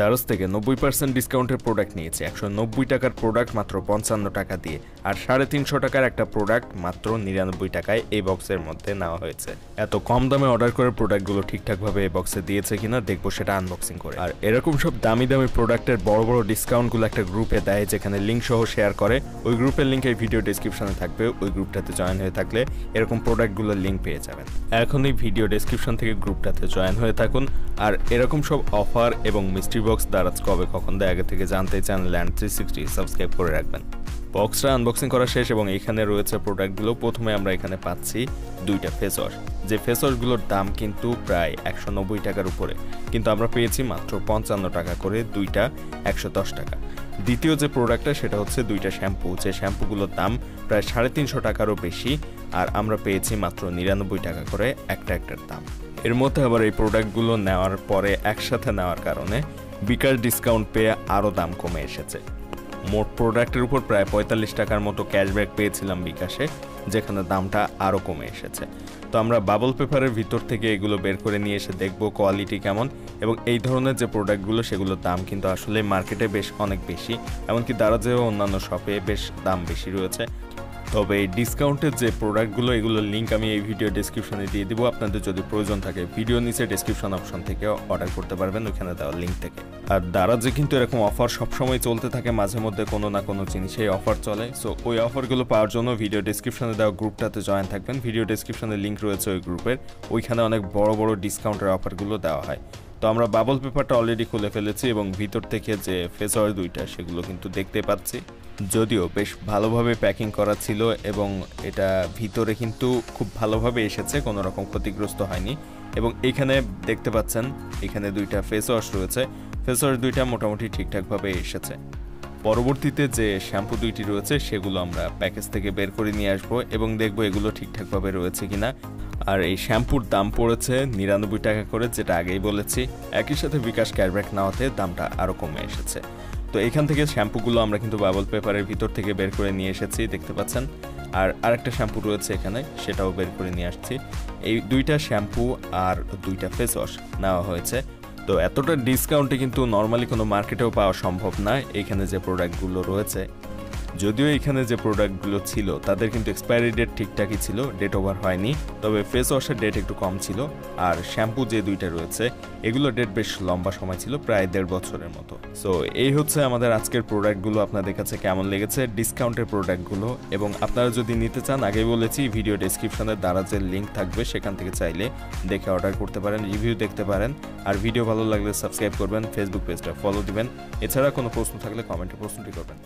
দারাজ থেকে 90% ডিসকাউন্টের প্রোডাক্ট নিয়েছে 190 টাকার প্রোডাক্ট মাত্র 55 টাকা দিয়ে, আর 350 টাকার একটা প্রোডাক্ট মাত্র 99 টাকায় এই বক্সের মধ্যে নেওয়া হয়েছে। এত কম দামে অর্ডার করে প্রোডাক্টগুলো ঠিকঠাকভাবে এই বক্সে দিয়েছে কিনা দেখবো সেটা আনবক্সিং করে। আর এরকম সব দামি দামি প্রোডাক্টের বড় বড় ডিসকাউন্টগুলো একটা গ্রুপে দেয় যেখানে লিঙ্ক সহ শেয়ার করে। ওই গ্রুপের লিঙ্ক এই ভিডিও ডেসক্রিপশনে থাকবে, ওই গ্রুপটাতে জয়েন হয়ে থাকলে এরকম প্রোডাক্টগুলোর লিঙ্ক পেয়ে যাবেন। এখন এই ভিডিও ডেসক্রিপশন থেকে গ্রুপটাতে জয়েন হয়ে থাকুন। আর এরকম সব অফার এবং মিস্ট্রি বক্স দারাজ কবে কখন দেয় আগে থেকে জানতে চ্যানেল ল্যান্ড 360 সাবস্ক্রাইব করে রাখবেন। বক্সটা আনবক্সিং করা শেষ এবং এখানে রয়েছে প্রোডাক্টগুলো। প্রথমে আমরা এখানে পাচ্ছি দুইটা ফেস ওয়াশ, যে ফেস ওয়াশগুলোর দাম কিন্তু প্রায় 190 টাকার উপরে, কিন্তু আমরা পেয়েছি মাত্র 55 টাকা করে, দুইটা 110 টাকা। দ্বিতীয় যে প্রোডাক্টটা সেটা হচ্ছে দুইটা শ্যাম্পু, যে শ্যাম্পুগুলোর দাম প্রায় 350 টাকারও বেশি, আর আমরা পেয়েছি মাত্র 99 টাকা করে একটার দাম। এর মধ্যে আবার এই প্রোডাক্টগুলো নেওয়ার পরে একসাথে নেওয়ার কারণে বিকাশ ডিসকাউন্ট পেয়ে আরও দাম কমে এসেছে। মোট প্রোডাক্টের উপর প্রায় 45 টাকার মতো ক্যাশব্যাক পেয়েছিলাম বিকাশে, যেখানে দামটা আরও কমে এসেছে। তো আমরা বাবল পেপারের ভিতর থেকে এগুলো বের করে নিয়ে এসে দেখব কোয়ালিটি কেমন, এবং এই ধরনের যে প্রোডাক্টগুলো সেগুলোর দাম কিন্তু আসলে মার্কেটে বেশ অনেক বেশি, এমনকি দারাজেও অন্যান্য শপে বেশ দাম বেশি রয়েছে। তবে এই ডিসকাউন্টের যে প্রোডাক্টগুলো এগুলোর লিঙ্ক আমি এই ভিডিও ডেসক্রিপশনে দিয়ে দিব। আপনাদের যদি প্রয়োজন থাকে ভিডিও নিচে ডেসক্রিপশন অপশন থেকে অর্ডার করতে পারবেন ওইখানে দেওয়া লিঙ্ক থেকে। আর দারাজে কিন্তু এরকম অফার সবসময় চলতে থাকে, মাঝে মধ্যে কোনো না কোনো জিনিসেই অফার চলে। সো ওই অফারগুলো পাওয়ার জন্য ভিডিও ডেসক্রিপশনে দেওয়া গ্রুপটাতে জয়েন থাকবেন। ভিডিও ডেসক্রিপশনে লিঙ্ক রয়েছে ওই গ্রুপের, ওইখানে অনেক বড় বড় ডিসকাউন্টের অফারগুলো দেওয়া হয়। তো আমরা বাবল পেপারটা অলরেডি খুলে ফেলেছি এবং ভিতর থেকে যে ফেস ওয়াশ দুইটা সেগুলো কিন্তু দেখতে পাচ্ছি, যদিও বেশ ভালোভাবে প্যাকিং করা ছিল এবং এটা ভিতরে কিন্তু খুব ভালোভাবে এসেছে, কোনো রকম ক্ষতিগ্রস্ত হয়নি। এবং এইখানে দেখতে পাচ্ছেন এখানে দুইটা ফেস ওয়াশ রয়েছে, ফেস ওয়াশ দুইটা মোটামুটি ঠিকঠাকভাবে এসেছে। পরবর্তীতে যে শ্যাম্পু দুইটি রয়েছে সেগুলো আমরা প্যাকেজ থেকে বের করে নিয়ে আসবো এবং দেখবো এগুলো ঠিকঠাকভাবে রয়েছে কিনা। আর এই শ্যাম্পুর দাম পড়েছে 99 টাকা করে, যেটা আগেই বলেছি। একই সাথে বিকাশ ক্যাশব্যাক নেওয়াতে দামটা আরও কমে এসেছে। তো এখান থেকে শ্যাম্পুগুলো আমরা কিন্তু বাবল পেপারের ভিতর থেকে বের করে নিয়ে এসেছি, দেখতে পাচ্ছেন। আর আরেকটা শ্যাম্পু রয়েছে এখানে, সেটাও বের করে নিয়ে আসছি। এই দুইটা শ্যাম্পু আর দুইটা ফেস ওয়াশ নেওয়া হয়েছে। তো এতটা ডিসকাউন্টে কিন্তু নর্মালি কোনো মার্কেটেও পাওয়া সম্ভব না। এখানে যে প্রোডাক্টগুলো রয়েছে, যদিও এখানে যে প্রোডাক্টগুলো ছিল তাদের কিন্তু এক্সপায়ারি ডেট ঠিকঠাকই ছিল, ডেট ওভার হয়নি, তবে ফেস ওয়াশের ডেট একটু কম ছিল। আর শ্যাম্পু যে দুইটা রয়েছে এগুলো ডেট বেশ লম্বা সময় ছিল, প্রায় 1.5 বছরের মতো। সো এই হচ্ছে আমাদের আজকের প্রোডাক্টগুলো। আপনাদের কাছে কেমন লেগেছে ডিসকাউন্টের প্রোডাক্টগুলো? এবং আপনারা যদি নিতে চান, আগেই বলেছি ভিডিও ডেসক্রিপশনে দারাজের লিঙ্ক থাকবে, সেখান থেকে চাইলে দেখে অর্ডার করতে পারেন, রিভিউ দেখতে পারেন। আর ভিডিও ভালো লাগলে সাবস্ক্রাইব করবেন, ফেসবুক পেজটা ফলো দিবেন। এছাড়া কোনো প্রশ্ন থাকলে কমেন্টে প্রশ্নটি করবেন।